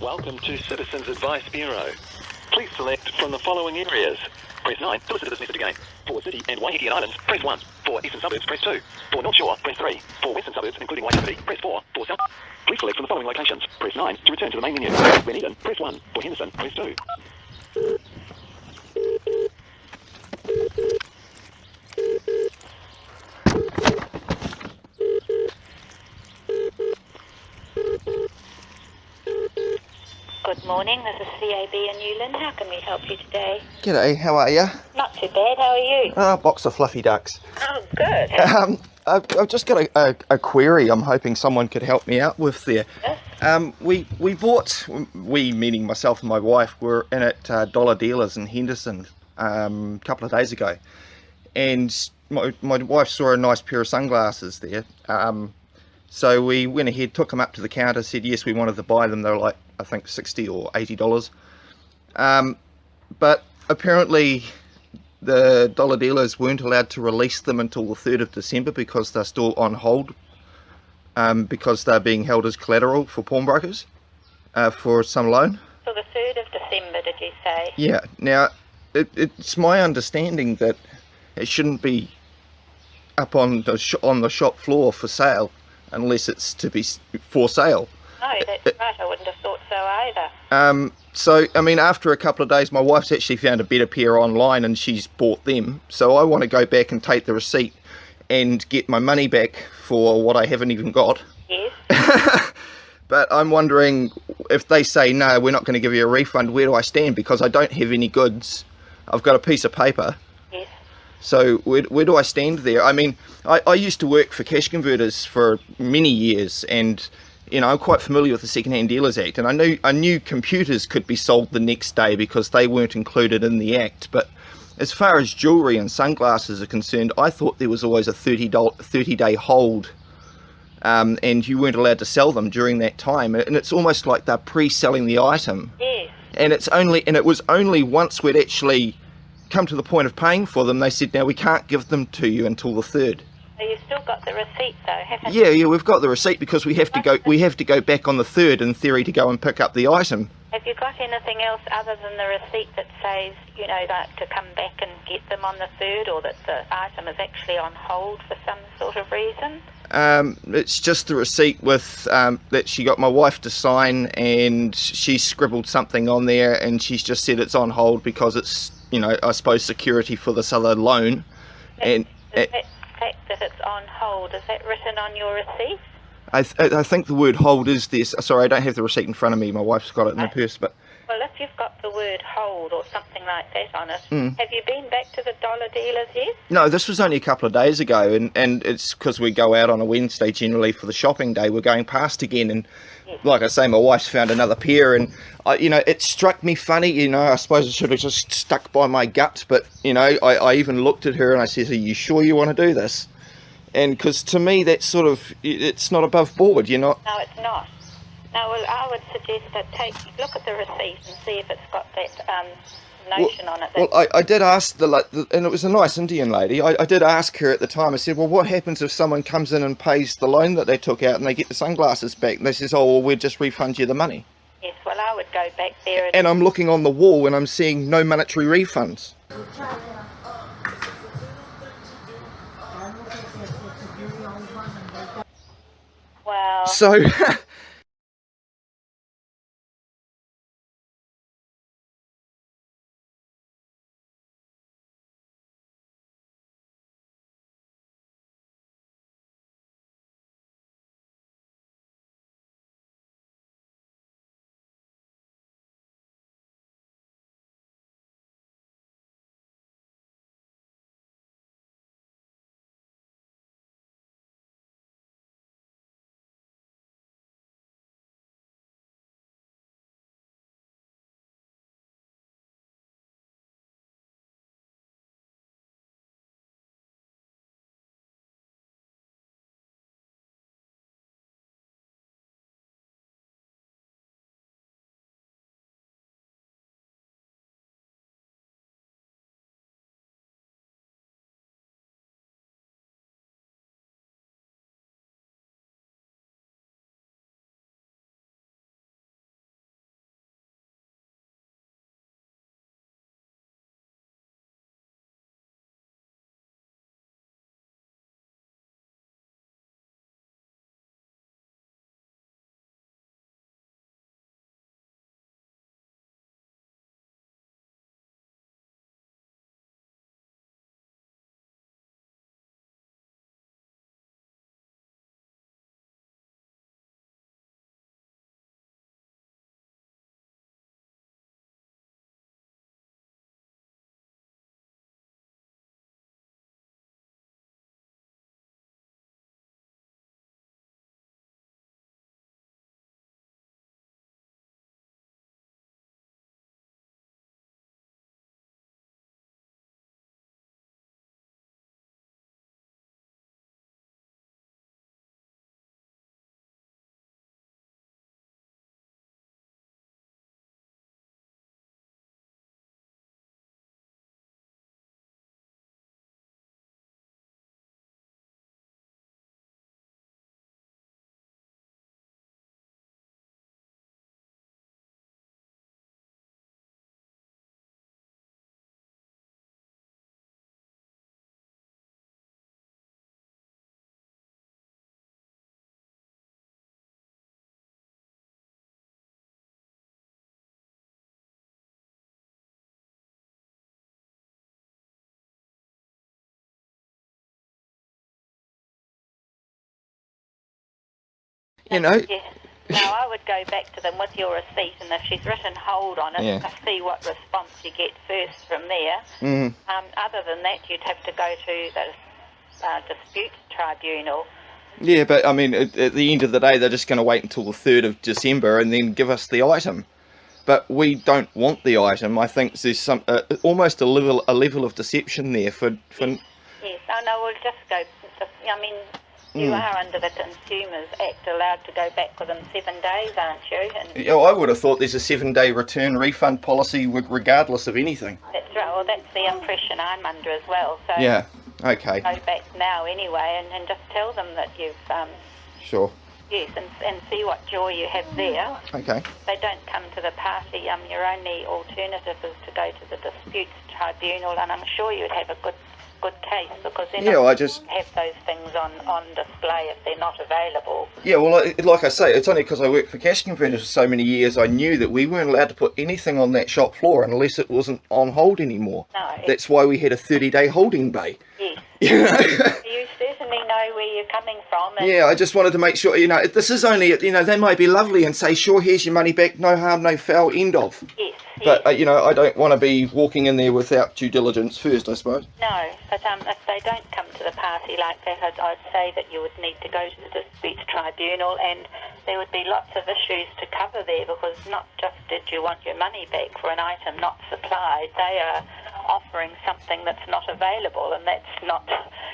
Welcome to Citizens Advice Bureau. Please select from the following areas. Press 9 to listen to this message again. For City and Waiheke Islands, press 1. For Eastern Suburbs, press 2. For North Shore, press 3. For Western Suburbs, including Waiheke, press 4. For South, please select from the following locations. Press 9 to return to the main menu. For Dunedin, press 1. For Henderson, press 2. Good morning, this is C.A.B. in Newland. How can we help you today? G'day, how are you? Not too bad, how are you? A box of fluffy ducks. Oh, good. I've just got a query I'm hoping someone could help me out with there. Yes? We bought, we meaning myself and my wife, were in at Dollar Dealers in Henderson a couple of days ago. And my wife saw a nice pair of sunglasses there. So we went ahead, took them up to the counter, said yes, we wanted to buy them. They were like, I think $60 or $80. But apparently the dollar dealers weren't allowed to release them until the 3rd of December because they're still on hold, because they're being held as collateral for pawnbrokers for some loan. So the 3rd of December, did you say? Yeah. Now, it's my understanding that it shouldn't be up on the shop floor for sale unless it's to be for sale. No, that's right, I wouldn't have thought so either. So, I mean, after a couple of days, my wife's actually found a better pair online and she's bought them. So I want to go back and take the receipt and get my money back for what I haven't even got. Yes. But I'm wondering, if they say, no, we're not going to give you a refund, where do I stand? Because I don't have any goods. I've got a piece of paper. Yes. So where do I stand there? I mean, I used to work for cash converters for many years, and you know, I'm quite familiar with the Second-Hand Dealers Act, and I knew computers could be sold the next day because they weren't included in the Act. But as far as jewellery and sunglasses are concerned, I thought there was always a 30-day hold, and you weren't allowed to sell them during that time. And it's almost like they're pre-selling the item. Yes. And it was only once we'd actually come to the point of paying for them, they said, now we can't give them to you until the 3rd. So you've still got the receipt though, haven't you? Yeah, we've got the receipt because we have to go back on the 3rd in theory to go and pick up the item. Have you got anything else other than the receipt that says, you know, like to come back and get them on the 3rd, or that the item is actually on hold for some sort of reason? It's just the receipt with that she got my wife to sign, and she scribbled something on there, and she's just said it's on hold because it's, you know, I suppose security for this other loan. And that fact that it's on hold, is that written on your receipt? I think the word hold is this. Sorry, I don't have the receipt in front of me. My wife's got it in her purse, but. Well, if you've got the word hold or something like that on it, have you been back to the dollar dealers yet? No, this was only a couple of days ago, and it's because we go out on a Wednesday generally for the shopping day. We're going past again, and like I say, my wife's found another pair, and you know, it struck me funny. You know, I suppose I should have just stuck by my gut, but you know, I even looked at her and I said, "Are you sure you want to do this?" And because to me, that's sort of, it's not above board. You're not. No, it's not. No, well, I would suggest that look at the receipt and see if it's got that notion on it. Well, I did ask and it was a nice Indian lady. I did ask her at the time. I said, well, what happens if someone comes in and pays the loan that they took out and they get the sunglasses back? And they says, oh, well, we'll just refund you the money. Yes, well, I would go back there. And I'm looking on the wall and I'm seeing no monetary refunds. Well. So You know? Yeah. No, I would go back to them with your receipt, and if she's written hold on it, Yeah. see what response you get first from there. Mm. Other than that, you'd have to go to the disputes tribunal. Yeah, but I mean, at the end of the day, they're just going to wait until the 3rd of December and then give us the item. But we don't want the item. I think there's some almost a level of deception there for. Yes, I know. We'll just go. I mean, you are under the Consumers Act allowed to go back within 7 days, aren't you? And I would have thought there's a 7-day return refund policy regardless of anything. that's right. Well, that's the impression I'm under as well. So Yeah. Okay. go back now anyway, and just tell them that you've Sure. yes, and see what joy you have there. Okay. If they don't come to the party, your only alternative is to go to the disputes tribunal, and I'm sure you'd have a good case, because they're not I just. have those things on display if they're not available. Yeah, well, like I say, it's only because I worked for cash converters for so many years, I knew that we weren't allowed to put anything on that shop floor unless it wasn't on hold anymore. No. That's why we had a 30-day holding bay. Yes. You know? You certainly know where you're coming from. And Yeah, I just wanted to make sure, this is only, they might be lovely and say, sure, here's your money back, no harm, no foul, end of. Yes. But, I don't want to be walking in there without due diligence first, I suppose. No, but if they don't come to the party like that, I'd say that you would need to go to the disputes tribunal, and there would be lots of issues to cover there, because not just did you want your money back for an item not supplied, they are offering something that's not available, and that's not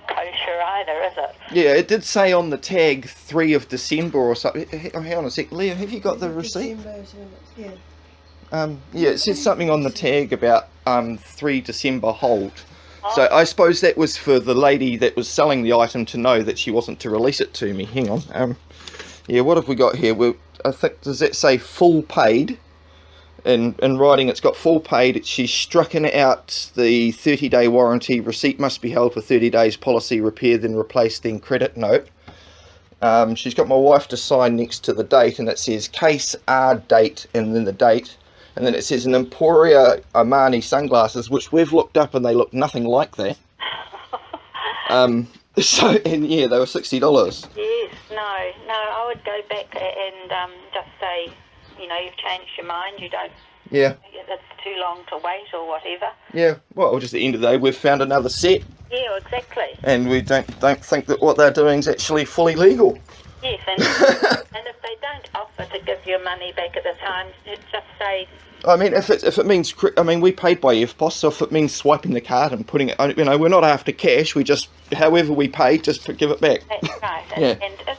kosher either, is it? Yeah, it did say on the tag 3 of December or something. Hang on a sec, Leah, have you got the receipt? Yeah. Yeah, it says something on the tag about 3 December hold. So I suppose that was for the lady that was selling the item to know that she wasn't to release it to me. Hang on. Yeah, what have we got here? I think, does that say full paid? In writing, it's got full paid. She's stricken out the 30-day warranty. Receipt must be held for 30 days. Policy repair, then replace, then credit note. She's got my wife to sign next to the date, and it says case R date, and then the date. And then it says an Emporia Armani sunglasses, which we've looked up and they look nothing like that. So, and yeah, they were $60. Yes, no, I would go back and just say, you've changed your mind, you don't, Yeah. it's too long to wait or whatever. Yeah, well, just at the end of the day, we've found another set. Yeah, exactly. And we don't think that what they're doing is actually fully legal. Yes, and if they don't offer to give your money back at the time, just say... I mean, if it means, we paid by FPOS, so if it means swiping the card and putting it, we're not after cash, we just, however we paid, just give it back. That's right. Yeah. And if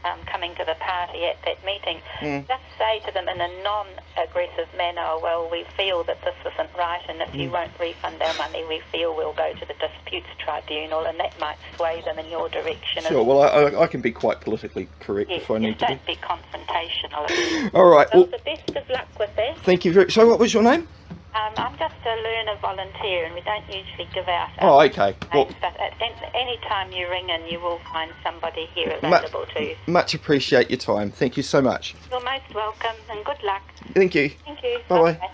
aren't coming to the party at that meeting, just say to them in a non-aggressive manner, well, we feel that this isn't right, and if you won't refund our money, we feel we'll go to the disputes tribunal, and that might sway them in your direction. Sure, well, I can be quite politically correct Yes, if I need to be. don't be confrontational. All right, Well, well, the best of luck with that. thank you very. So what was your name? I'm just a learner volunteer, and we don't usually give out Oh, okay. Well, names, but at any time you ring in, you will find somebody here available to you. much appreciate your time. Thank you so much. You're most welcome, and good luck. Thank you. Thank you. Bye-bye. Bye.